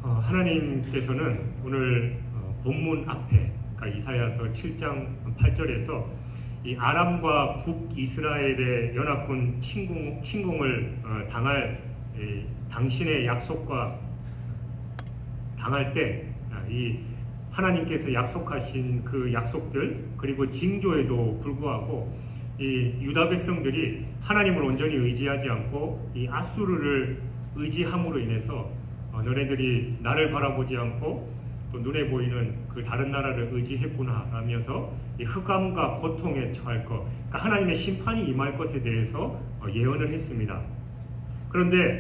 하나님께서는 오늘 본문 앞에, 그러니까 이사야서 7장 8절에서 이 아람과 북이스라엘의 연합군 침공을 당할 당신의 약속과 당할 때 이 하나님께서 약속하신 그 약속들, 그리고 징조에도 불구하고 이 유다 백성들이 하나님을 온전히 의지하지 않고 이 아수르를 의지함으로 인해서 너네들이 나를 바라보지 않고 또 눈에 보이는 그 다른 나라를 의지했구나 하면서 이 흑암과 고통에 처할 것, 그러니까 하나님의 심판이 임할 것에 대해서 예언을 했습니다. 그런데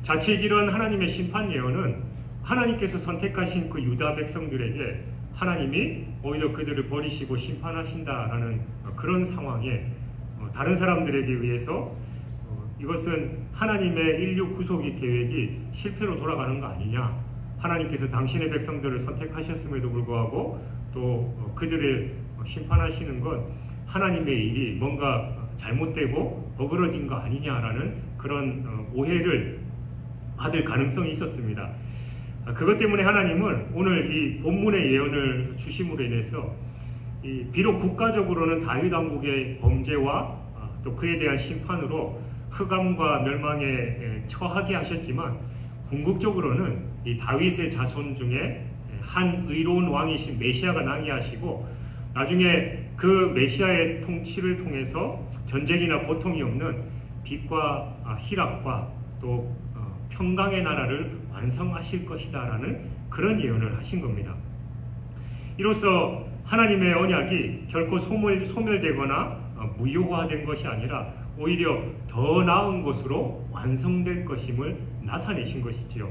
자칫 이런 하나님의 심판 예언은 하나님께서 선택하신 그 유다 백성들에게 하나님이 오히려 그들을 버리시고 심판하신다라는 그런 상황에 다른 사람들에게 의해서 이것은 하나님의 인류 구속의 계획이 실패로 돌아가는 거 아니냐, 하나님께서 당신의 백성들을 선택하셨음에도 불구하고 또 그들을 심판하시는 건 하나님의 일이 뭔가 잘못되고 어그러진 거 아니냐라는 그런 오해를 받을 가능성이 있었습니다. 그것 때문에 하나님은 오늘 이 본문의 예언을 주심으로 인해서 비록 국가적으로는 다윗 왕국의 범죄와 또 그에 대한 심판으로 흑암과 멸망에 처하게 하셨지만, 궁극적으로는 이 다윗의 자손 중에 한 의로운 왕이신 메시아가 나게 하시고, 나중에 그 메시아의 통치를 통해서 전쟁이나 고통이 없는 빛과 희락과 또 평강의 나라를 완성하실 것이다 라는 그런 예언을 하신 겁니다. 이로써 하나님의 언약이 결코 소멸되거나 무효화된 것이 아니라 오히려 더 나은 것으로 완성될 것임을 나타내신 것이지요.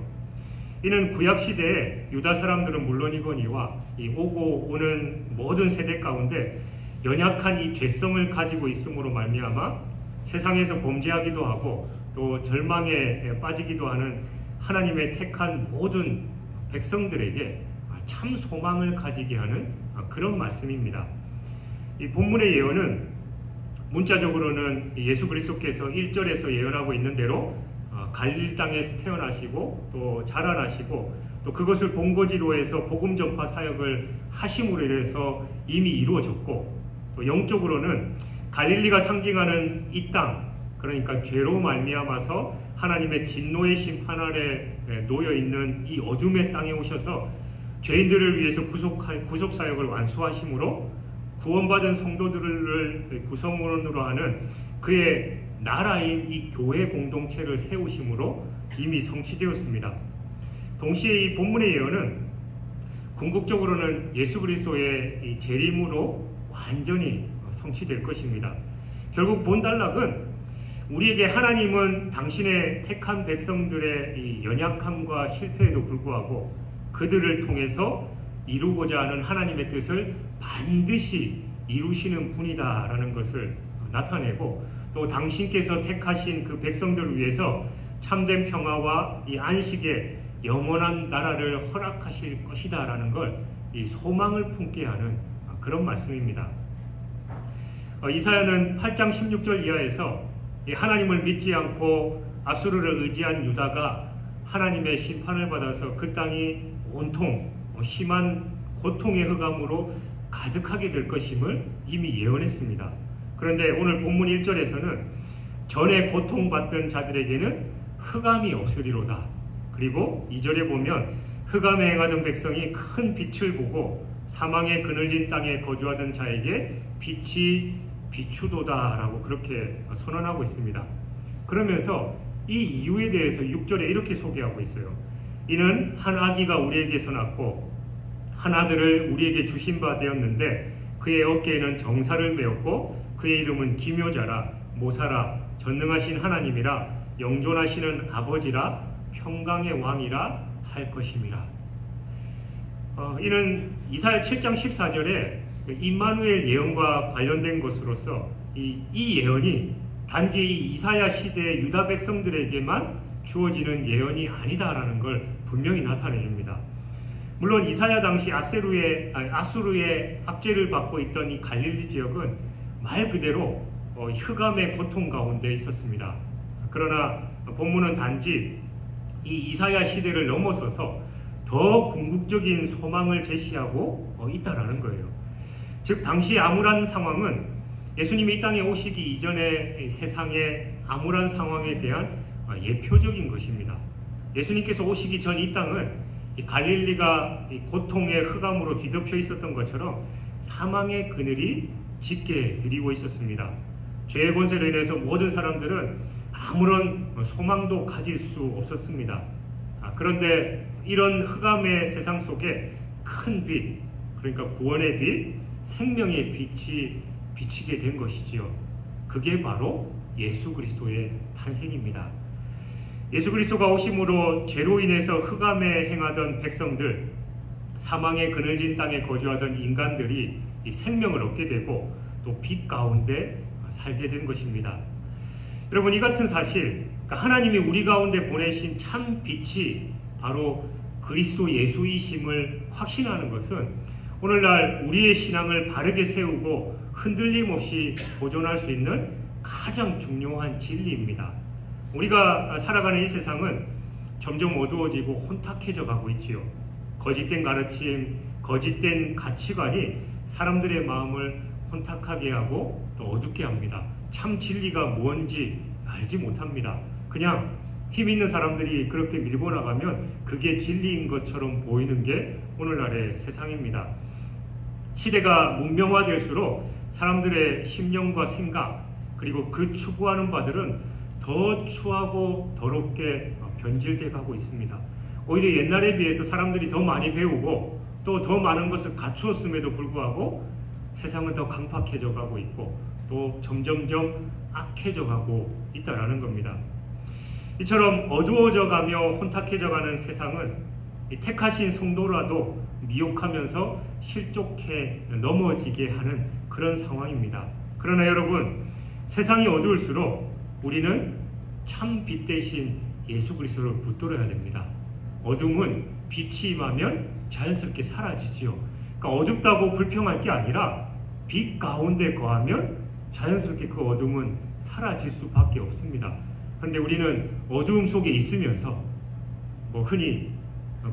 이는 구약시대에 유다 사람들은 물론이거니와 이 오고 오는 모든 세대 가운데 연약한 이 죄성을 가지고 있음으로 말미암아 세상에서 범죄하기도 하고 또 절망에 빠지기도 하는 하나님의 택한 모든 백성들에게 참 소망을 가지게 하는 그런 말씀입니다. 이 본문의 예언은 문자적으로는 예수 그리스도께서 1절에서 예언하고 있는 대로 갈릴 땅에서 태어나시고 또 자라나시고 또 그것을 본거지로 해서 복음 전파 사역을 하심으로 인해서 이미 이루어졌고, 또 영적으로는 갈릴리가 상징하는 이 땅, 그러니까 죄로 말미암아서 하나님의 진노의 심판 아래 놓여 있는 이 어둠의 땅에 오셔서 죄인들을 위해서 구속 사역을 완수하심으로 구원받은 성도들을 구성원으로 하는 그의 나라인 이 교회 공동체를 세우심으로 이미 성취되었습니다. 동시에 이 본문의 예언은 궁극적으로는 예수 그리스도의 이 재림으로 완전히 성취될 것입니다. 결국 본단락은 우리에게 하나님은 당신의 택한 백성들의 이 연약함과 실패에도 불구하고 그들을 통해서 이루고자 하는 하나님의 뜻을 반드시 이루시는 분이다라는 것을 나타내고, 또 당신께서 택하신 그 백성들을 위해서 참된 평화와 이 안식의 영원한 나라를 허락하실 것이다라는 걸 이 소망을 품게 하는 그런 말씀입니다. 이사야는 8장 16절 이하에서 하나님을 믿지 않고 아수르를 의지한 유다가 하나님의 심판을 받아서 그 땅이 온통 심한 고통의 흑암으로 가득하게 될 것임을 이미 예언했습니다. 그런데 오늘 본문 1절에서는 전에 고통받던 자들에게는 흑암이 없으리로다. 그리고 2절에 보면 흑암에 행하던 백성이 큰 빛을 보고 사망의 그늘진 땅에 거주하던 자에게 빛이 비추도다 라고 그렇게 선언하고 있습니다. 그러면서 이 이유에 대해서 6절에 이렇게 소개하고 있어요. 이는 한 아기가 우리에게서 낳고 한 아들을 우리에게 주신 바 되었는데 그의 어깨에는 정사를 메었고 그의 이름은 기묘자라 모사라 전능하신 하나님이라 영존하시는 아버지라 평강의 왕이라 할 것임이라. 이는 이사야 7장 14절에 임마누엘 예언과 관련된 것으로서 이 예언이 단지 이사야 시대의 유다 백성들에게만 주어지는 예언이 아니다라는 걸 분명히 나타냅니다. 물론 이사야 당시 아수르의 압제를 받고 있던 이 갈릴리 지역은 말 그대로 흑암의 고통 가운데 있었습니다. 그러나 본문은 단지 이 이사야 시대를 넘어서서 더 궁극적인 소망을 제시하고 있다라는 거예요. 즉 당시 암울한 상황은 예수님이 이 땅에 오시기 이전의 세상의 암울한 상황에 대한 예표적인 것입니다. 예수님께서 오시기 전 이 땅은 갈릴리가 고통의 흑암으로 뒤덮여 있었던 것처럼 사망의 그늘이 짙게 드리고 있었습니다. 죄의 권세로 인해서 모든 사람들은 아무런 소망도 가질 수 없었습니다. 그런데 이런 흑암의 세상 속에 큰 빛, 그러니까 구원의 빛, 생명의 빛이 비치게 된 것이지요. 그게 바로 예수 그리스도의 탄생입니다. 예수 그리스도가 오심으로 죄로 인해서 흑암에 행하던 백성들, 사망의 그늘진 땅에 거주하던 인간들이 이 생명을 얻게 되고 또 빛 가운데 살게 된 것입니다. 여러분, 이 같은 사실, 그러니까 하나님이 우리 가운데 보내신 참 빛이 바로 그리스도 예수이심을 확신하는 것은 오늘날 우리의 신앙을 바르게 세우고 흔들림 없이 보존할 수 있는 가장 중요한 진리입니다. 우리가 살아가는 이 세상은 점점 어두워지고 혼탁해져 가고 있지요. 거짓된 가르침, 거짓된 가치관이 사람들의 마음을 혼탁하게 하고 또 어둡게 합니다. 참 진리가 뭔지 알지 못합니다. 그냥 힘 있는 사람들이 그렇게 밀고 나가면 그게 진리인 것처럼 보이는 게 오늘날의 세상입니다. 시대가 문명화될수록 사람들의 심령과 생각, 그리고 그 추구하는 바들은 더 추하고 더럽게 변질돼 가고 있습니다. 오히려 옛날에 비해서 사람들이 더 많이 배우고 또 더 많은 것을 갖추었음에도 불구하고 세상은 더 강팍해져 가고 있고 또 점점점 악해져 가고 있다라는 겁니다. 이처럼 어두워져 가며 혼탁해져 가는 세상은 택하신 성도라도 미혹하면서 실족해 넘어지게 하는 그런 상황입니다. 그러나 여러분, 세상이 어두울수록 우리는 참 빛 대신 예수 그리스도를 붙들어야 됩니다. 어둠은 빛이 임하면 자연스럽게 사라지지요. 그러니까 어둡다고 불평할 게 아니라 빛 가운데 거하면 자연스럽게 그 어둠은 사라질 수밖에 없습니다. 그런데 우리는 어두움 속에 있으면서 흔히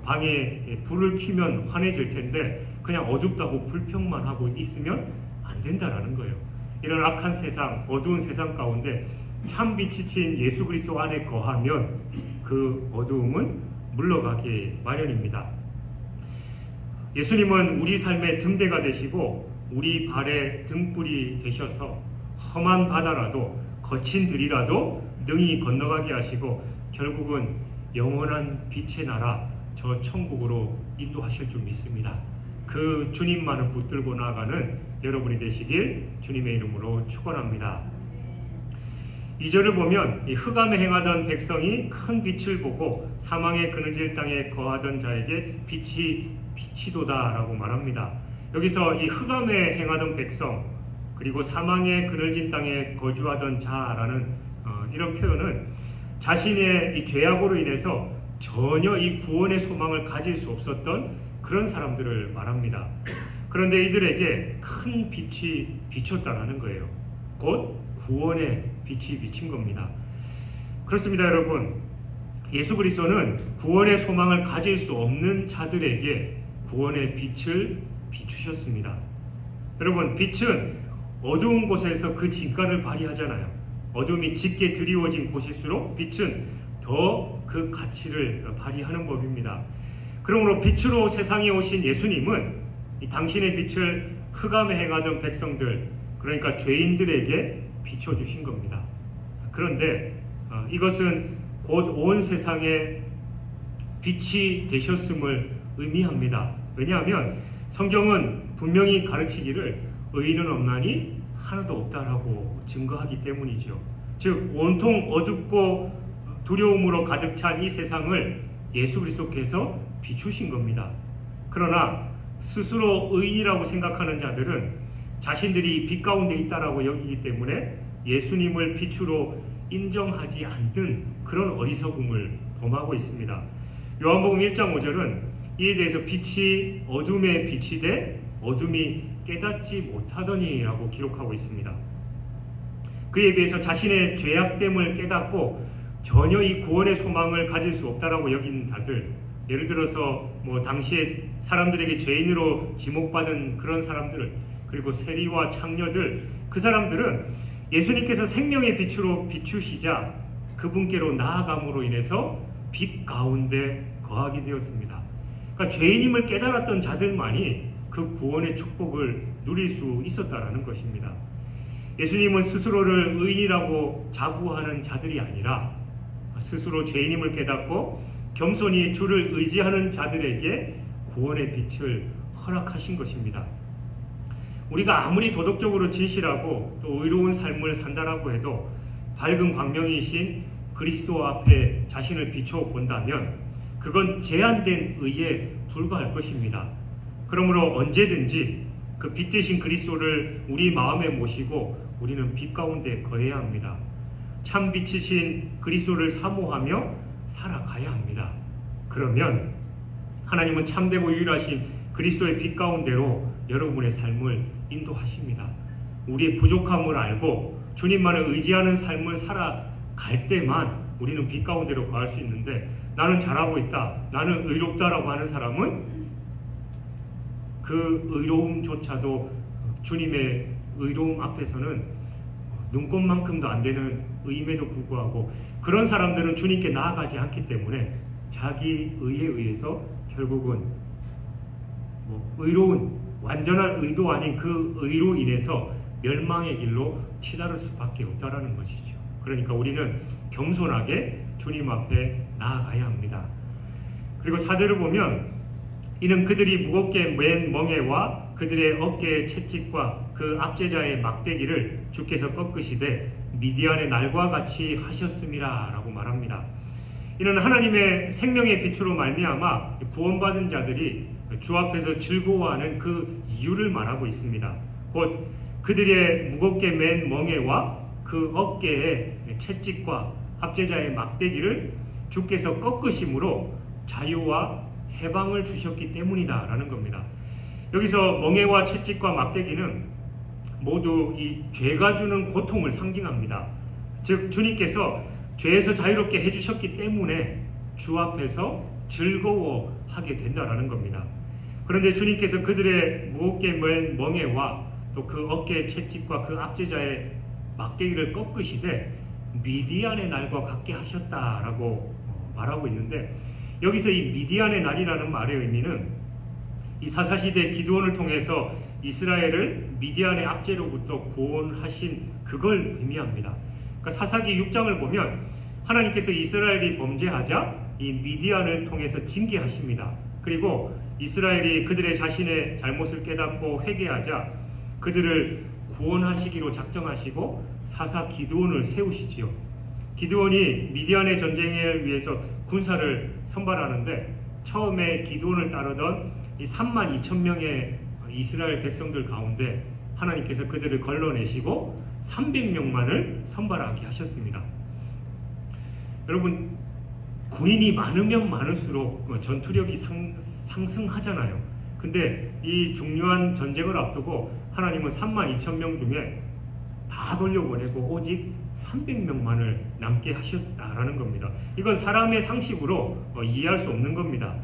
방에 불을 켜면 환해질 텐데 그냥 어둡다고 불평만 하고 있으면 안 된다라는 거예요. 이런 악한 세상, 어두운 세상 가운데 참 빛이 친 예수 그리스도 안에 거하면 그 어두움은 물러가게 마련입니다. 예수님은 우리 삶의 등대가 되시고 우리 발의 등불이 되셔서 험한 바다라도 거친 들이라도 능히 건너가게 하시고 결국은 영원한 빛의 나라, 저 천국으로 인도하실 줄 믿습니다. 그 주님만을 붙들고 나아가는 여러분이 되시길 주님의 이름으로 축원합니다. 2절을 보면 이 흑암에 행하던 백성이 큰 빛을 보고 사망의 그늘질 땅에 거하던 자에게 빛이 비치도다라고 말합니다. 여기서 이 흑암에 행하던 백성 그리고 사망의 그늘진 땅에 거주하던 자라는 이런 표현은 자신의 이 죄악으로 인해서 전혀 이 구원의 소망을 가질 수 없었던 그런 사람들을 말합니다. 그런데 이들에게 큰 빛이 비쳤다라는 거예요. 곧 구원의 빛이 비친 겁니다. 그렇습니다, 여러분. 예수 그리스도는 구원의 소망을 가질 수 없는 자들에게 구원의 빛을 비추셨습니다. 여러분, 빛은 어두운 곳에서 그 진가를 발휘하잖아요. 어둠이 짙게 드리워진 곳일수록 빛은 더 그 가치를 발휘하는 법입니다. 그러므로 빛으로 세상에 오신 예수님은 이 당신의 빛을 흑암에 행하던 백성들, 그러니까 죄인들에게 비춰주신 겁니다. 그런데 이것은 곧 온 세상에 빛이 되셨음을 의미합니다. 왜냐하면 성경은 분명히 가르치기를 의인은 없나니 하나도 없다라고 증거하기 때문이죠. 즉 온통 어둡고 두려움으로 가득 찬 이 세상을 예수 그리스도께서 비추신 겁니다. 그러나 스스로 의인이라고 생각하는 자들은 자신들이 빛 가운데 있다라고 여기기 때문에 예수님을 빛으로 인정하지 않는 그런 어리석음을 범하고 있습니다. 요한복음 1장 5절은 이에 대해서 빛이 어둠에 빛이 돼 어둠이 깨닫지 못하더니 라고 기록하고 있습니다. 그에 비해서 자신의 죄악됨을 깨닫고 전혀 이 구원의 소망을 가질 수 없다라고 여긴 자들, 예를 들어서 뭐 당시에 사람들에게 죄인으로 지목받은 그런 사람들, 그리고 세리와 창녀들, 그 사람들은 예수님께서 생명의 빛으로 비추시자 그분께로 나아감으로 인해서 빛 가운데 거하게 되었습니다. 그러니까 죄인임을 깨달았던 자들만이 그 구원의 축복을 누릴 수 있었다라는 것입니다. 예수님은 스스로를 의인이라고 자부하는 자들이 아니라 스스로 죄인임을 깨닫고 겸손히 주를 의지하는 자들에게 구원의 빛을 허락하신 것입니다. 우리가 아무리 도덕적으로 진실하고 또 의로운 삶을 산다라고 해도 밝은 광명이신 그리스도 앞에 자신을 비춰본다면 그건 제한된 의에 불과할 것입니다. 그러므로 언제든지 그 빛 대신 그리스도를 우리 마음에 모시고 우리는 빛 가운데 거해야 합니다. 참 빛이신 그리스도를 사모하며 살아가야 합니다. 그러면 하나님은 참되고 유일하신 그리스도의 빛 가운데로 여러분의 삶을 인도하십니다. 우리의 부족함을 알고 주님만을 의지하는 삶을 살아갈 때만 우리는 빛 가운데로 거할 수 있는데, 나는 잘하고 있다, 나는 의롭다라고 하는 사람은 그 의로움조차도 주님의 의로움 앞에서는 눈꼽만큼도 안 되는 의임에도 불구하고 그런 사람들은 주님께 나아가지 않기 때문에 자기 의에 의해서 결국은 의로운 완전한 의도 아닌 그 의로 인해서 멸망의 길로 치달을 수밖에 없다라는 것이죠. 그러니까 우리는 겸손하게 주님 앞에 나아가야 합니다. 그리고 4절을 보면 이는 그들이 무겁게 맨 멍에와 그들의 어깨의 채찍과 그 압제자의 막대기를 주께서 꺾으시되 미디안의 날과 같이 하셨음이라 라고 말합니다. 이는 하나님의 생명의 빛으로 말미암아 구원받은 자들이 주 앞에서 즐거워하는 그 이유를 말하고 있습니다. 곧 그들의 무겁게 맨 멍에와 그 어깨의 채찍과 압제자의 막대기를 주께서 꺾으심으로 자유와 해방을 주셨기 때문이다 라는 겁니다. 여기서 멍에와 채찍과 막대기는 모두 이 죄가 주는 고통을 상징합니다. 즉 주님께서 죄에서 자유롭게 해주셨기 때문에 주 앞에서 즐거워하게 된다라는 겁니다. 그런데 주님께서 그들의 무겁게 맨 멍에와 또 그 어깨의 채찍과 그 압제자의 막대기를 꺾으시되 미디안의 날과 같게 하셨다라고 말하고 있는데, 여기서 이 미디안의 날이라는 말의 의미는 이 사사시대 기드온을 통해서 이스라엘을 미디안의 압제로부터 구원하신 그걸 의미합니다. 그러니까 사사기 6장을 보면 하나님께서 이스라엘이 범죄하자 이 미디안을 통해서 징계하십니다. 그리고 이스라엘이 그들의 자신의 잘못을 깨닫고 회개하자 그들을 구원하시기로 작정하시고 사사 기드온을 세우시지요. 기드온이 미디안의 전쟁을 위해서 군사를 선발하는데 처음에 기드온을 따르던 이 32,000명의 이스라엘 백성들 가운데 하나님께서 그들을 걸러내시고 300명만을 선발하게 하셨습니다. 여러분, 군인이 많으면 많을수록 전투력이 상승하잖아요. 근데 이 중요한 전쟁을 앞두고 하나님은 32,000명 중에 다 돌려보내고 오직 300명만을 남게 하셨다라는 겁니다. 이건 사람의 상식으로 이해할 수 없는 겁니다.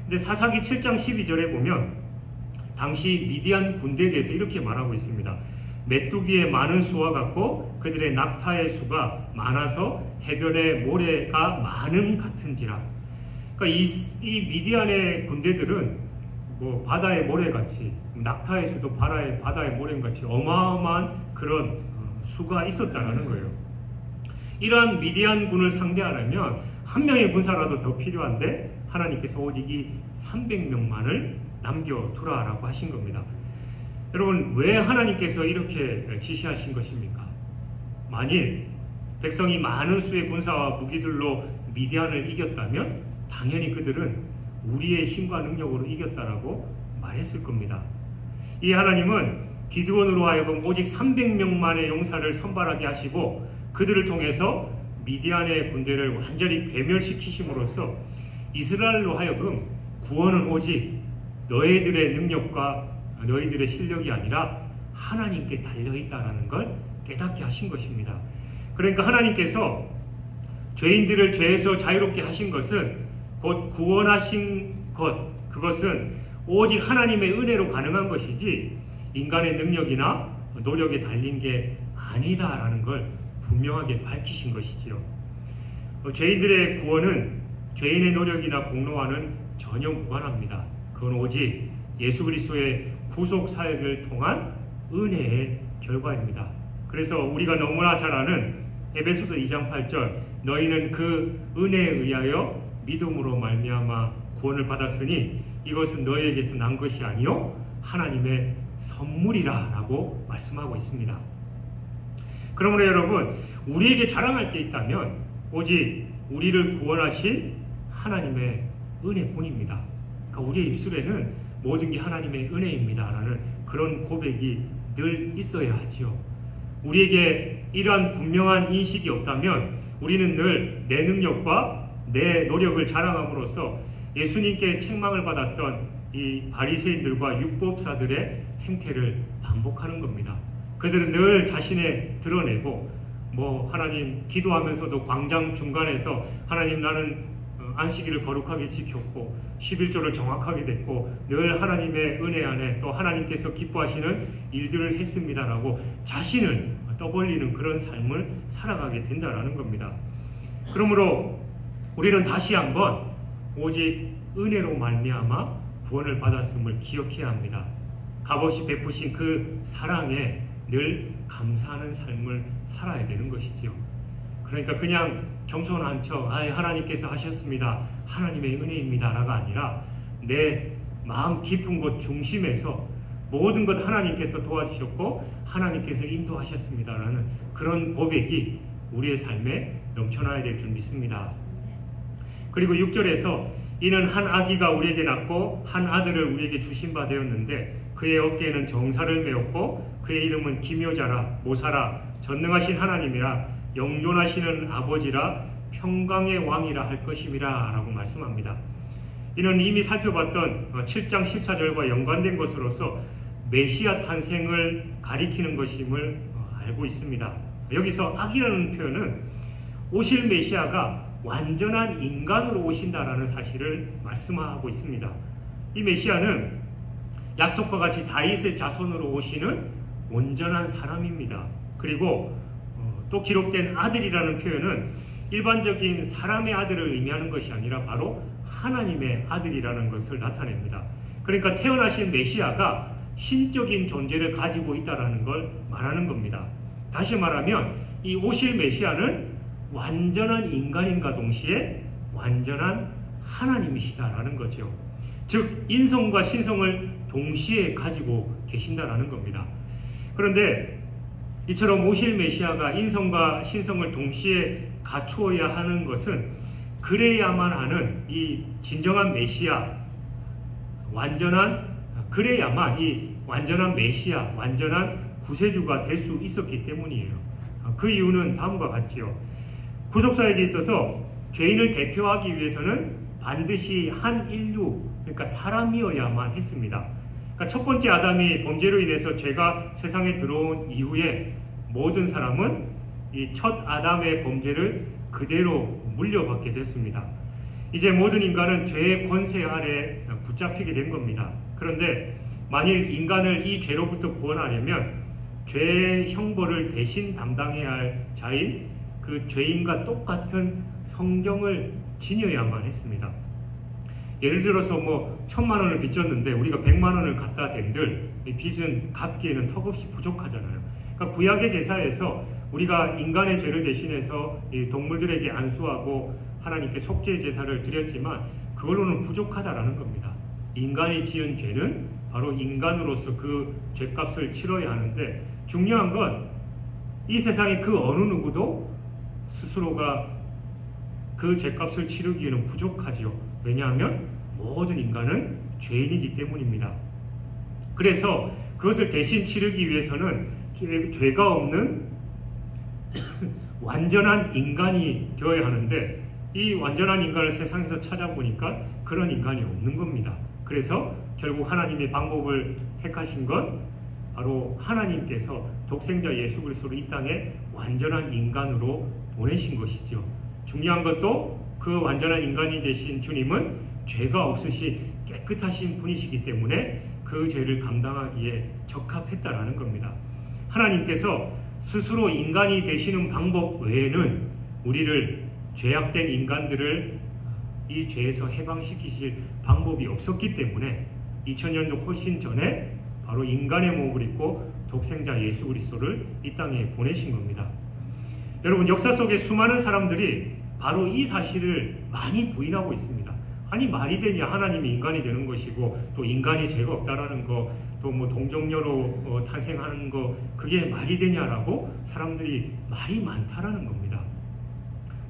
근데 사사기 7장 12절에 보면 당시 미디안 군대에 대해서 이렇게 말하고 있습니다. 메뚜기의 많은 수와 같고 그들의 낙타의 수가 많아서 해변의 모래가 많음 같은지라. 그러니까 이 미디안의 군대들은 뭐 바다의 모래같이, 낙타의 수도 바다의 모래같이 어마어마한 그런 수가 있었다는 거예요. 이러한 미디안군을 상대하려면 한 명의 군사라도 더 필요한데 하나님께서 오직 이 300명만을 남겨두라라고 하신 겁니다. 여러분, 왜 하나님께서 이렇게 지시하신 것입니까? 만일 백성이 많은 수의 군사와 무기들로 미디안을 이겼다면 당연히 그들은 우리의 힘과 능력으로 이겼다라고 말했을 겁니다. 이 하나님은 기드온으로 하여금 오직 300명만의 용사를 선발하게 하시고 그들을 통해서 미디안의 군대를 완전히 괴멸시키심으로써 이스라엘로 하여금 구원은 오직 너희들의 능력과 너희들의 실력이 아니라 하나님께 달려있다는 걸 깨닫게 하신 것입니다. 그러니까 하나님께서 죄인들을 죄에서 자유롭게 하신 것은 곧 구원하신 것, 그것은 오직 하나님의 은혜로 가능한 것이지 인간의 능력이나 노력에 달린 게 아니다라는 걸 분명하게 밝히신 것이지요. 죄인들의 구원은 죄인의 노력이나 공로와는 전혀 무관합니다. 그건 오직 예수 그리스도의 구속 사역을 통한 은혜의 결과입니다. 그래서 우리가 너무나 잘 아는 에베소서 2장 8절, 너희는 그 은혜에 의하여 믿음으로 말미암아 구원을 받았으니 이것은 너희에게서 난 것이 아니요 하나님의 선물이라 라고 말씀하고 있습니다. 그러므로 여러분, 우리에게 자랑할 게 있다면 오직 우리를 구원하신 하나님의 은혜뿐입니다. 그러니까 우리의 입술에는 모든 게 하나님의 은혜입니다 라는 그런 고백이 늘 있어야 하지요. 우리에게 이러한 분명한 인식이 없다면 우리는 늘 내 능력과 내 노력을 자랑함으로써 예수님께 책망을 받았던 이 바리새인들과 율법사들의 행태를 반복하는 겁니다. 그들은 늘 자신의 드러내고 하나님 기도하면서도 광장 중간에서 하나님 나는 안식일을 거룩하게 지켰고 11조를 정확하게 됐고 늘 하나님의 은혜 안에 또 하나님께서 기뻐하시는 일들을 했습니다라고 자신을 떠벌리는 그런 삶을 살아가게 된다라는 겁니다. 그러므로 우리는 다시 한번 오직 은혜로 말미암아 구원을 받았음을 기억해야 합니다. 값없이 베푸신 그 사랑에 늘 감사하는 삶을 살아야 되는 것이지요. 그러니까 그냥 겸손한 척 하나님께서 하셨습니다, 하나님의 은혜입니다 라가 아니라 내 마음 깊은 곳 중심에서 모든 것 하나님께서 도와주셨고 하나님께서 인도하셨습니다 라는 그런 고백이 우리의 삶에 넘쳐나야 될 줄 믿습니다. 그리고 6절에서 이는 한 아기가 우리에게 낳고 한 아들을 우리에게 주신 바 되었는데 그의 어깨에는 정사를 메었고 그의 이름은 기묘자라 모사라 전능하신 하나님이라 영존하시는 아버지라 평강의 왕이라 할 것임이라 라고 말씀합니다. 이는 이미 살펴봤던 7장 14절과 연관된 것으로서 메시아 탄생을 가리키는 것임을 알고 있습니다. 여기서 악이라는 표현은 오실 메시아가 완전한 인간으로 오신다라는 사실을 말씀하고 있습니다. 이 메시아는 약속과 같이 다윗의 자손으로 오시는 온전한 사람입니다. 그리고 또 기록된 아들이라는 표현은 일반적인 사람의 아들을 의미하는 것이 아니라 바로 하나님의 아들이라는 것을 나타냅니다. 그러니까 태어나신 메시아가 신적인 존재를 가지고 있다는 걸 말하는 겁니다. 다시 말하면 이 오실 메시아는 완전한 인간인과 동시에 완전한 하나님이시다라는 거죠. 즉 인성과 신성을 동시에 가지고 계신다라는 겁니다. 그런데 이처럼 오실 메시아가 인성과 신성을 동시에 갖추어야 하는 것은 그래야만 하는 이 진정한 메시아, 그래야만 이 완전한 메시아, 완전한 구세주가 될 수 있었기 때문이에요. 그 이유는 다음과 같지요. 구속사역에 있어서 죄인을 대표하기 위해서는 반드시 한 인류, 그러니까 사람이어야만 했습니다. 그러니까 첫 번째 아담이 범죄로 인해서 죄가 세상에 들어온 이후에 모든 사람은 이 첫 아담의 범죄를 그대로 물려받게 됐습니다. 이제 모든 인간은 죄의 권세 아래 붙잡히게 된 겁니다. 그런데 만일 인간을 이 죄로부터 구원하려면 죄의 형벌을 대신 담당해야 할 자인 그 죄인과 똑같은 성경을 지녀야만 했습니다. 예를 들어서 1,000만 원을 빚졌는데 우리가 100만 원을 갖다 댄들 이 빚은 갚기에는 턱없이 부족하잖아요. 그러니까 구약의 제사에서 우리가 인간의 죄를 대신해서 이 동물들에게 안수하고 하나님께 속죄 제사를 드렸지만 그걸로는 부족하다라는 겁니다. 인간이 지은 죄는 바로 인간으로서 그 죄값을 치러야 하는데 중요한 건 이 세상의 그 어느 누구도 스스로가 그 죄값을 치르기에는 부족하지요. 왜냐하면 모든 인간은 죄인이기 때문입니다. 그래서 그것을 대신 치르기 위해서는 죄가 없는 완전한 인간이 되어야 하는데 이 완전한 인간을 세상에서 찾아보니까 그런 인간이 없는 겁니다. 그래서 결국 하나님의 방법을 택하신 건 바로 하나님께서 독생자 예수 그리스도를 이 땅에 완전한 인간으로 보내신 것이죠. 중요한 것도 그 완전한 인간이 되신 주님은 죄가 없으시 깨끗하신 분이시기 때문에 그 죄를 감당하기에 적합했다라는 겁니다. 하나님께서 스스로 인간이 되시는 방법 외에는 우리를 죄악된 인간들을 이 죄에서 해방시키실 방법이 없었기 때문에 2000년도 훨씬 전에 바로 인간의 몸을 입고 독생자 예수 그리스도를 이 땅에 보내신 겁니다. 여러분, 역사 속에 수많은 사람들이 바로 이 사실을 많이 부인하고 있습니다. 아니, 말이 되냐, 하나님이 인간이 되는 것이고 또 인간이 죄가 없다라는 거, 또 뭐 동정녀로 탄생하는 거, 그게 말이 되냐라고 사람들이 말이 많다라는 겁니다.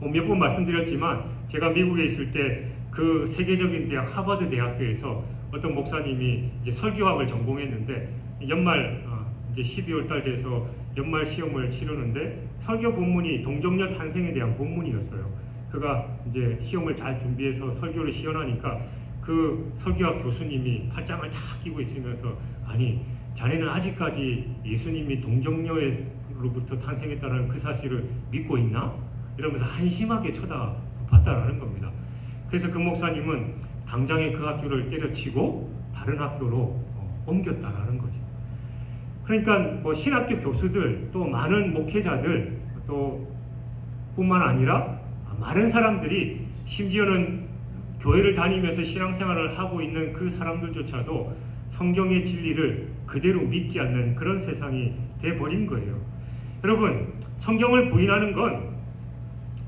몇 번 말씀드렸지만 제가 미국에 있을 때 그 세계적인 대학 하버드 대학교에서 어떤 목사님이 이제 설교학을 전공했는데 연말 이제 12월 달 돼서 연말 시험을 치르는데 설교 본문이 동정녀 탄생에 대한 본문이었어요. 그가 이제 시험을 잘 준비해서 설교를 시연하니까 그 설교학 교수님이 팔짱을 다 끼고 있으면서, 아니, 자네는 아직까지 예수님이 동정녀로부터 탄생했다는 그 사실을 믿고 있나? 이러면서 한심하게 쳐다봤다라는 겁니다. 그래서 그 목사님은 당장에 그 학교를 때려치고 다른 학교로 옮겼다라는 거죠. 그러니까 뭐 신학교 교수들, 또 많은 목회자들, 또 뿐만 아니라 많은 사람들이, 심지어는 교회를 다니면서 신앙생활을 하고 있는 그 사람들조차도 성경의 진리를 그대로 믿지 않는 그런 세상이 돼버린 거예요. 여러분, 성경을 부인하는 건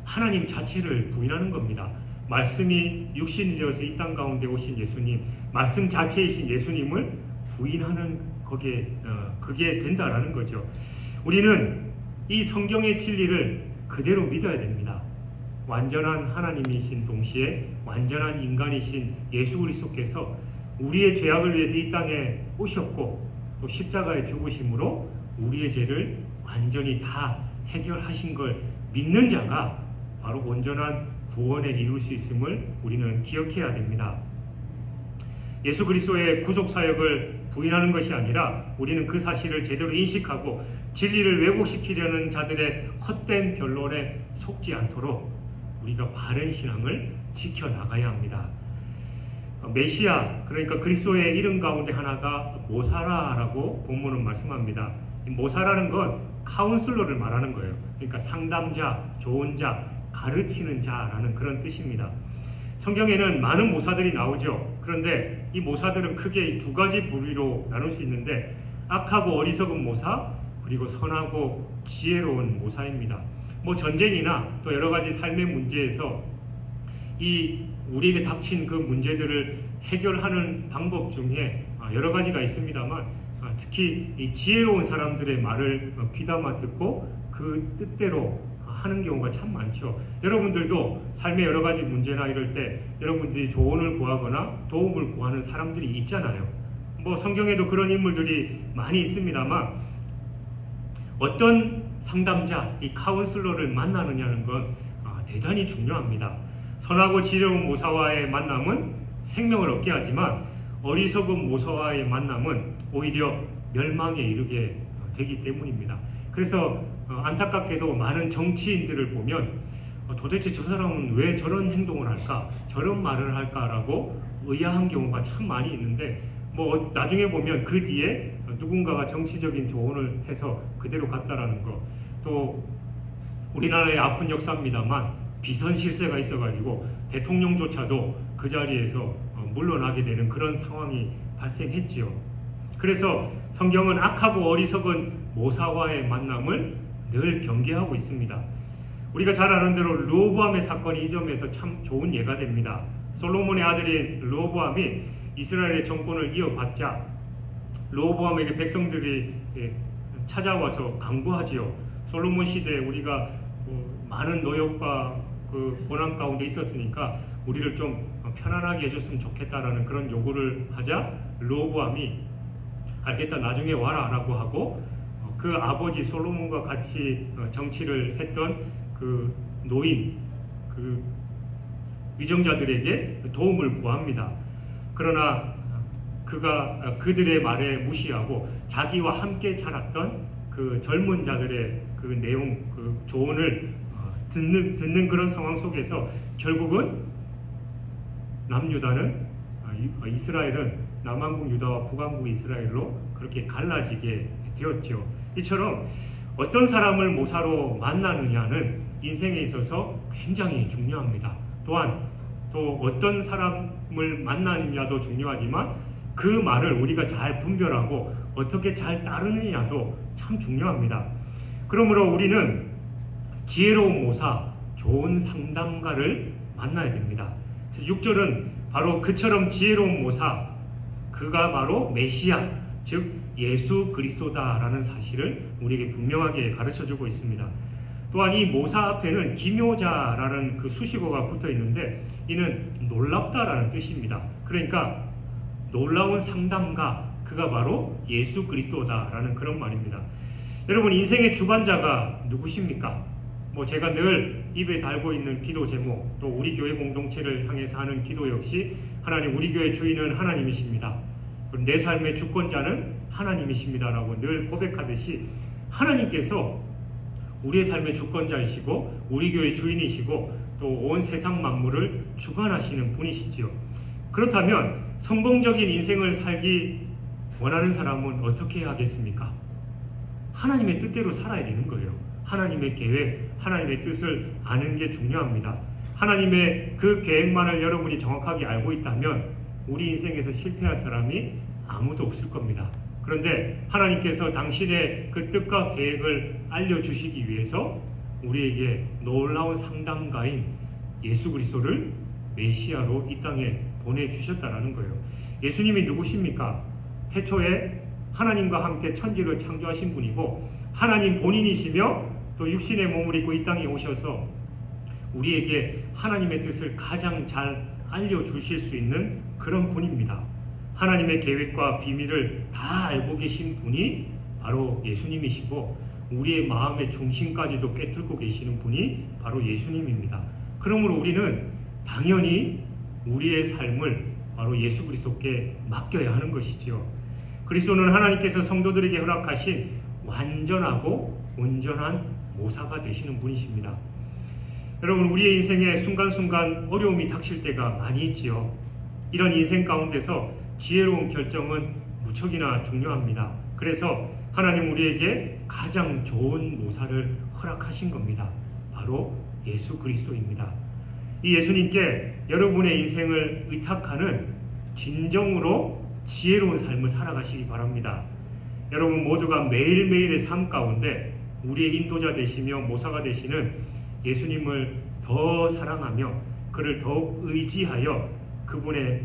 하나님 자체를 부인하는 겁니다. 말씀이 육신이 되어서 이 땅 가운데 오신 예수님, 말씀 자체이신 예수님을 부인하는 그게 된다라는 거죠. 우리는 이 성경의 진리를 그대로 믿어야 됩니다. 완전한 하나님이신 동시에 완전한 인간이신 예수 그리스도께서 우리의 죄악을 위해서 이 땅에 오셨고 또 십자가에 죽으심으로 우리의 죄를 완전히 다 해결하신 걸 믿는 자가 바로 온전한 구원에 이룰 수 있음을 우리는 기억해야 됩니다. 예수 그리스도의 구속 사역을 부인하는 것이 아니라 우리는 그 사실을 제대로 인식하고 진리를 왜곡시키려는 자들의 헛된 변론에 속지 않도록 우리가 바른 신앙을 지켜나가야 합니다. 메시아, 그러니까 그리스도의 이름 가운데 하나가 모사라라고 본문은 말씀합니다. 모사라는 건 카운슬러를 말하는 거예요. 그러니까 상담자, 좋은 자, 가르치는 자라는 그런 뜻입니다. 성경에는 많은 모사들이 나오죠. 그런데 이 모사들은 크게 두 가지 부류로 나눌 수 있는데, 악하고 어리석은 모사, 그리고 선하고 지혜로운 모사입니다. 뭐 전쟁이나 또 여러 가지 삶의 문제에서 이 우리에게 닥친 그 문제들을 해결하는 방법 중에 여러 가지가 있습니다만, 특히 이 지혜로운 사람들의 말을 귀담아 듣고 그 뜻대로 하는 경우가 참 많죠. 여러분들도 삶의 여러 가지 문제나 이럴 때 여러분들이 조언을 구하거나 도움을 구하는 사람들이 있잖아요. 뭐 성경에도 그런 인물들이 많이 있습니다만, 어떤 상담자, 이 카운슬러를 만나느냐는 건 대단히 중요합니다. 선하고 지혜로운 모사와의 만남은 생명을 얻게 하지만 어리석은 모사와의 만남은 오히려 멸망에 이르게 되기 때문입니다. 그래서 안타깝게도 많은 정치인들을 보면 도대체 저 사람은 왜 저런 행동을 할까, 저런 말을 할까라고 의아한 경우가 참 많이 있는데, 뭐 나중에 보면 그 뒤에 누군가가 정치적인 조언을 해서 그대로 갔다라는 거, 또 우리나라의 아픈 역사입니다만 비선 실세가 있어가지고 대통령조차도 그 자리에서 물러나게 되는 그런 상황이 발생했지요. 그래서 성경은 악하고 어리석은 모사와의 만남을 늘 경계하고 있습니다. 우리가 잘 아는 대로 르호보암의 사건이 이 점에서 참 좋은 예가 됩니다. 솔로몬의 아들인 르호보암이 이스라엘의 정권을 이어받자 르호보암에게 백성들이 찾아와서 강구하지요. 솔로몬 시대에 우리가 많은 노역과 그 고난 가운데 있었으니까 우리를 좀 편안하게 해줬으면 좋겠다라는 그런 요구를 하자 르호보암이 알겠다, 나중에 와라 라고 하고 그 아버지 솔로몬과 같이 정치를 했던 그 노인, 그 위정자들에게 도움을 구합니다. 그러나 그가 그들의 말에 무시하고 자기와 함께 자랐던 그 젊은 자들의 그 내용, 그 조언을 듣는 그런 상황 속에서 결국은 남유다는 이스라엘은 남한국 유다와 북한국 이스라엘로 그렇게 갈라지게 되었죠. 이처럼 어떤 사람을 모사로 만나느냐는 인생에 있어서 굉장히 중요합니다. 또한 또 어떤 사람을 만나느냐도 중요하지만 그 말을 우리가 잘 분별하고 어떻게 잘 따르느냐도 참 중요합니다. 그러므로 우리는 지혜로운 모사, 좋은 상담가를 만나야 됩니다. 6절은 바로 그처럼 지혜로운 모사, 그가 바로 메시아, 즉 예수 그리스도다라는 사실을 우리에게 분명하게 가르쳐주고 있습니다. 또한 이 모사 앞에는 기묘자라는 그 수식어가 붙어 있는데 이는 놀랍다라는 뜻입니다. 그러니까 놀라운 상담가, 그가 바로 예수 그리스도다라는 그런 말입니다. 여러분, 인생의 주관자가 누구십니까? 제가 늘 입에 달고 있는 기도 제목, 또 우리 교회 공동체를 향해서 하는 기도 역시 하나님, 우리 교회 주인은 하나님이십니다. 내 삶의 주권자는 하나님이십니다라고 늘 고백하듯이 하나님께서 우리의 삶의 주권자이시고 우리 교회 주인이시고 또 온 세상 만물을 주관하시는 분이시지요. 그렇다면 성공적인 인생을 살기 원하는 사람은 어떻게 해야 하겠습니까? 하나님의 뜻대로 살아야 되는 거예요. 하나님의 계획, 하나님의 뜻을 아는 게 중요합니다. 하나님의 그 계획만을 여러분이 정확하게 알고 있다면 우리 인생에서 실패할 사람이 아무도 없을 겁니다. 그런데 하나님께서 당신의 그 뜻과 계획을 알려주시기 위해서 우리에게 놀라운 상담가인 예수 그리스도를 메시아로 이 땅에 보내주셨다는 거예요. 예수님이 누구십니까? 태초에 하나님과 함께 천지를 창조하신 분이고 하나님 본인이시며 또 육신의 몸을 입고 이 땅에 오셔서 우리에게 하나님의 뜻을 가장 잘 알려주실 수 있는 그런 분입니다. 하나님의 계획과 비밀을 다 알고 계신 분이 바로 예수님이시고 우리의 마음의 중심까지도 꿰뚫고 계시는 분이 바로 예수님입니다. 그러므로 우리는 당연히 우리의 삶을 바로 예수 그리스도께 맡겨야 하는 것이지요. 그리스도는 하나님께서 성도들에게 허락하신 완전하고 온전한 모사가 되시는 분이십니다. 여러분, 우리의 인생에 순간순간 어려움이 닥칠 때가 많이 있지요. 이런 인생 가운데서 지혜로운 결정은 무척이나 중요합니다. 그래서 하나님 우리에게 가장 좋은 모사를 허락하신 겁니다. 바로 예수 그리스도입니다. 이 예수님께 여러분의 인생을 의탁하는 진정으로 지혜로운 삶을 살아가시기 바랍니다. 여러분 모두가 매일매일의 삶 가운데 우리의 인도자 되시며 모사가 되시는 예수님을 더 사랑하며 그를 더욱 의지하여 그분의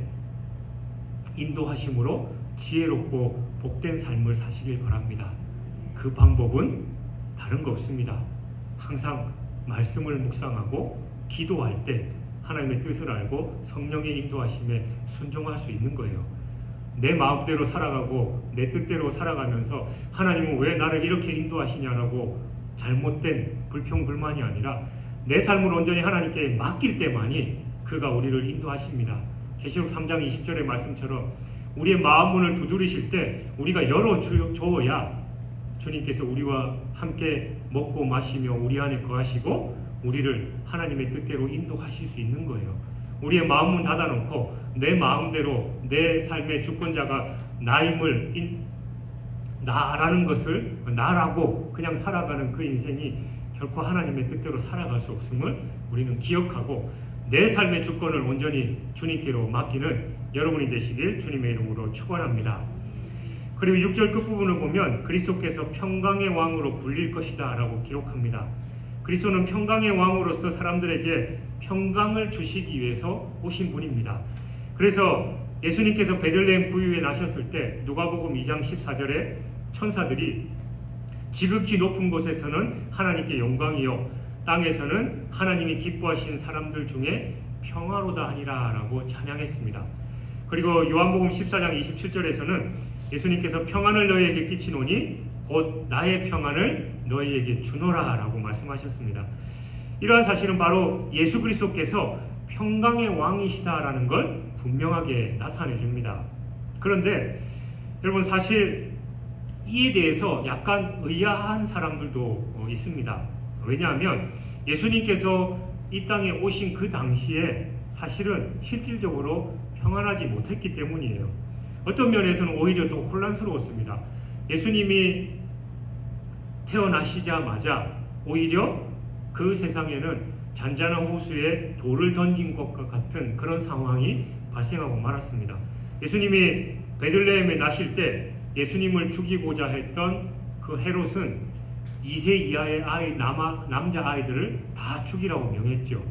인도하심으로 지혜롭고 복된 삶을 사시길 바랍니다. 그 방법은 다른 거 없습니다. 항상 말씀을 묵상하고 기도할 때 하나님의 뜻을 알고 성령의 인도하심에 순종할 수 있는 거예요. 내 마음대로 살아가고 내 뜻대로 살아가면서 하나님은 왜 나를 이렇게 인도하시냐라고 잘못된 불평불만이 아니라 내 삶을 온전히 하나님께 맡길 때만이 그가 우리를 인도하십니다. 계시록 3장 20절의 말씀처럼 우리의 마음문을 두드리실 때 우리가 열어줘야 주님께서 우리와 함께 먹고 마시며 우리 안에 거하시고 우리를 하나님의 뜻대로 인도하실 수 있는 거예요. 우리의 마음문 닫아놓고 내 마음대로 내 삶의 주권자가 나임을 나라는 것을 나라고 그냥 살아가는 그 인생이 결코 하나님의 뜻대로 살아갈 수 없음을 우리는 기억하고 내 삶의 주권을 온전히 주님께로 맡기는 여러분이 되시길 주님의 이름으로 축원합니다. 그리고 6절 끝부분을 보면 그리스도께서 평강의 왕으로 불릴 것이다 라고 기록합니다. 그리스도는 평강의 왕으로서 사람들에게 평강을 주시기 위해서 오신 분입니다. 그래서 예수님께서 베들레헴 구유에 나셨을 때 누가복음 2장 14절에 천사들이 지극히 높은 곳에서는 하나님께 영광이요 땅에서는 하나님이 기뻐하시는 사람들 중에 평화로다 하니라 라고 찬양했습니다. 그리고 요한복음 14장 27절에서는 예수님께서 평안을 너희에게 끼치노니 곧 나의 평안을 너희에게 주노라 라고 말씀하셨습니다. 이러한 사실은 바로 예수 그리스도께서 평강의 왕이시다라는 걸 분명하게 나타내 줍니다. 그런데 여러분 사실 이에 대해서 약간 의아한 사람들도 있습니다. 왜냐하면 예수님께서 이 땅에 오신 그 당시에 사실은 실질적으로 평안하지 못했기 때문이에요. 어떤 면에서는 오히려 더 혼란스러웠습니다. 예수님이 태어나시자마자 오히려 그 세상에는 잔잔한 호수에 돌을 던진 것과 같은 그런 상황이 발생하고 말았습니다. 예수님이 베들레헴에 나실 때 예수님을 죽이고자 했던 그 헤롯은 2세 이하의 남자 아이들을 다 죽이라고 명했죠.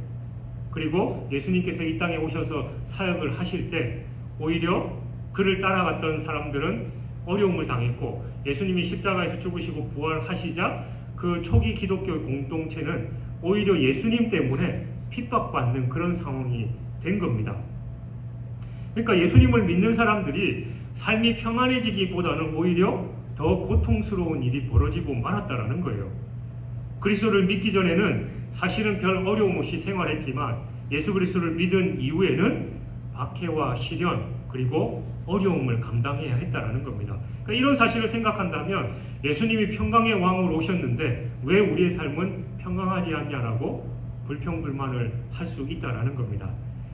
그리고 예수님께서 이 땅에 오셔서 사역을 하실 때 오히려 그를 따라갔던 사람들은 어려움을 당했고, 예수님이 십자가에서 죽으시고 부활하시자 그 초기 기독교 공동체는 오히려 예수님 때문에 핍박받는 그런 상황이 된 겁니다. 그러니까 예수님을 믿는 사람들이 삶이 평안해지기보다는 오히려 더 고통스러운 일이 벌어지고 말았다라는 거예요. 그리스도를 믿기 전에는 사실은 별 어려움 없이 생활했지만 예수 그리스도를 믿은 이후에는 박해와 시련 그리고 어려움을 감당해야 했다라는 겁니다. 그러니까 이런 사실을 생각한다면 예수님이 평강의 왕으로 오셨는데 왜 우리의 삶은 평강하지 않냐라고 불평불만을 할 수 있다라는 겁니다.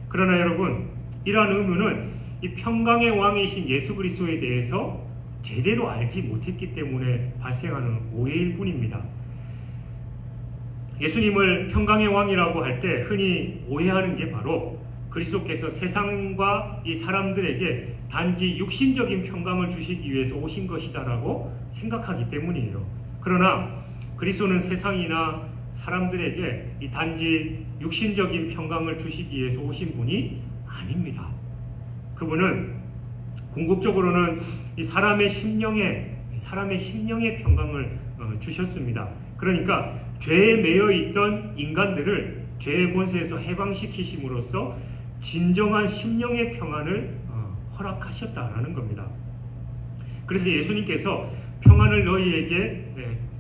그러나 여러분, 이러한 의무는 이 평강의 왕이신 예수 그리스도에 대해서 제대로 알지 못했기 때문에 발생하는 오해일 뿐입니다. 예수님을 평강의 왕이라고 할 때 흔히 오해하는 게 바로 그리스도께서 세상과 이 사람들에게 단지 육신적인 평강을 주시기 위해서 오신 것이다라고 생각하기 때문이에요. 그러나 그리스도는 세상이나 사람들에게 이 단지 육신적인 평강을 주시기 위해서 오신 분이 아닙니다. 그분은 궁극적으로는 이 사람의 심령에 평강을 주셨습니다. 그러니까 죄에 매여 있던 인간들을 죄의 권세에서 해방시키심으로써 진정한 심령의 평안을 허락하셨다라는 겁니다. 그래서 예수님께서 평안을 너희에게,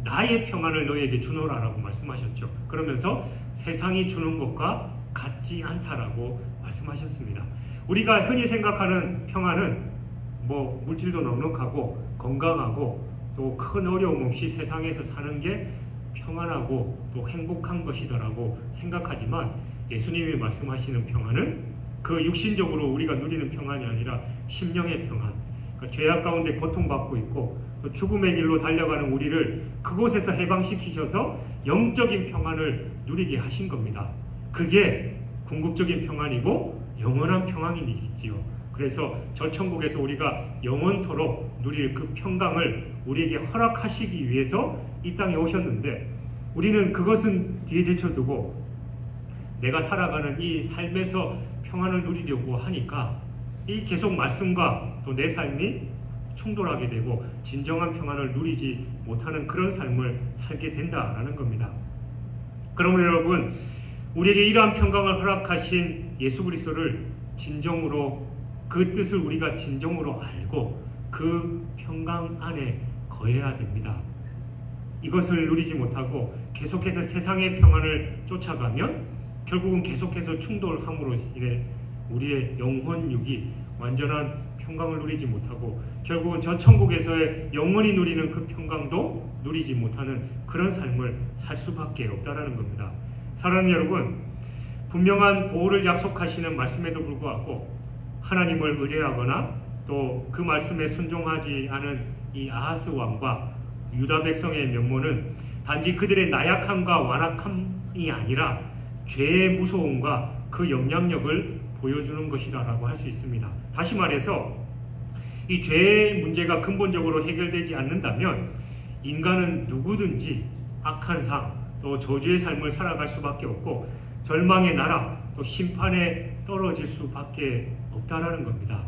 나의 평안을 너희에게 주노라라고 말씀하셨죠. 그러면서 세상이 주는 것과 같지 않다라고 말씀하셨습니다. 우리가 흔히 생각하는 평안은 뭐 물질도 넉넉하고 건강하고 또 큰 어려움 없이 세상에서 사는 게 평안하고 또 행복한 것이다라고 생각하지만 예수님이 말씀하시는 평안은 그 육신적으로 우리가 누리는 평안이 아니라 심령의 평안, 그러니까 죄악 가운데 고통받고 있고 또 죽음의 길로 달려가는 우리를 그곳에서 해방시키셔서 영적인 평안을 누리게 하신 겁니다. 그게 궁극적인 평안이고 영원한 평안이지요. 그래서 저 천국에서 우리가 영원토록 누릴 그 평강을 우리에게 허락하시기 위해서 이 땅에 오셨는데, 우리는 그것은 뒤에 제쳐두고 내가 살아가는 이 삶에서 평안을 누리려고 하니까 이 계속 말씀과 또 내 삶이 충돌하게 되고 진정한 평안을 누리지 못하는 그런 삶을 살게 된다라는 겁니다. 그러면 여러분, 우리에게 이러한 평강을 허락하신 예수 그리스도를 진정으로, 그 뜻을 우리가 진정으로 알고 그 평강 안에 거해야 됩니다. 이것을 누리지 못하고 계속해서 세상의 평안을 쫓아가면 결국은 계속해서 충돌함으로 인해 우리의 영혼육이 완전한 평강을 누리지 못하고 결국은 저 천국에서의 영원히 누리는 그 평강도 누리지 못하는 그런 삶을 살 수밖에 없다라는 겁니다. 사랑하는 여러분, 분명한 보호를 약속하시는 말씀에도 불구하고 하나님을 의뢰하거나 또 그 말씀에 순종하지 않은 이 아하스 왕과 유다 백성의 면모는 단지 그들의 나약함과 완악함이 아니라 죄의 무서움과 그 영향력을 보여주는 것이다라고 할 수 있습니다. 다시 말해서 이 죄의 문제가 근본적으로 해결되지 않는다면 인간은 누구든지 악한 삶, 또 저주의 삶을 살아갈 수밖에 없고 절망의 나라, 또 심판에 떨어질 수밖에 없다라는 겁니다.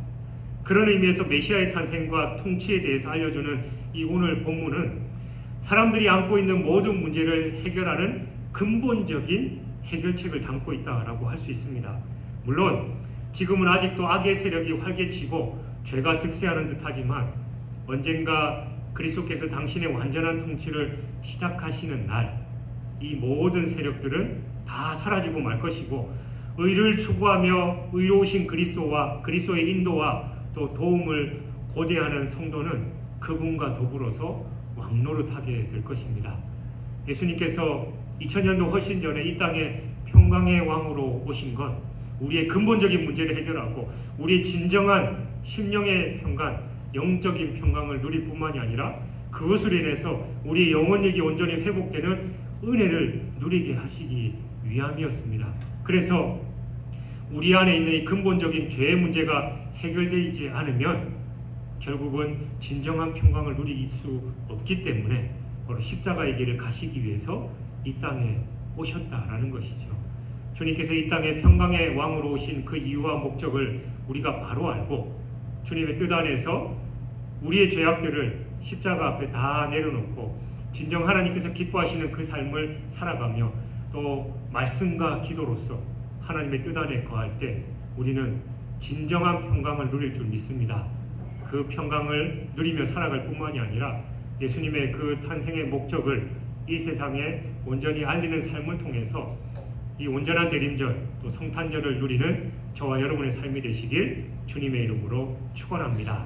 그런 의미에서 메시아의 탄생과 통치에 대해서 알려주는 이 오늘 본문은 사람들이 안고 있는 모든 문제를 해결하는 근본적인 해결책을 담고 있다라고 할 수 있습니다. 물론 지금은 아직도 악의 세력이 활개치고 죄가 득세하는 듯하지만 언젠가 그리스도께서 당신의 완전한 통치를 시작하시는 날, 이 모든 세력들은 다 사라지고 말 것이고 의를 추구하며 의로우신 그리스도와 그리스도의 인도와 또 도움을 고대하는 성도는 그분과 더불어서 왕노릇하게 될 것입니다. 예수님께서 2000년도 훨씬 전에 이 땅에 평강의 왕으로 오신 건 우리의 근본적인 문제를 해결하고 우리의 진정한 심령의 평강, 영적인 평강을 누릴 뿐만이 아니라 그것으로 인해서 우리의 영혼력이 온전히 회복되는 은혜를 누리게 하시기 위함이었습니다. 그래서 우리 안에 있는 이 근본적인 죄의 문제가 해결되지 않으면 결국은 진정한 평강을 누릴 수 없기 때문에 바로 십자가의 길을 가시기 위해서 이 땅에 오셨다라는 것이죠. 주님께서 이 땅에 평강의 왕으로 오신 그 이유와 목적을 우리가 바로 알고 주님의 뜻 안에서 우리의 죄악들을 십자가 앞에 다 내려놓고 진정 하나님께서 기뻐하시는 그 삶을 살아가며 또 말씀과 기도로서 하나님의 뜻 안에 거할 때 우리는 진정한 평강을 누릴 줄 믿습니다. 그 평강을 누리며 살아갈 뿐만이 아니라 예수님의 그 탄생의 목적을 이 세상에 온전히 알리는 삶을 통해서 이 온전한 대림절 또 성탄절을 누리는 저와 여러분의 삶이 되시길 주님의 이름으로 축원합니다.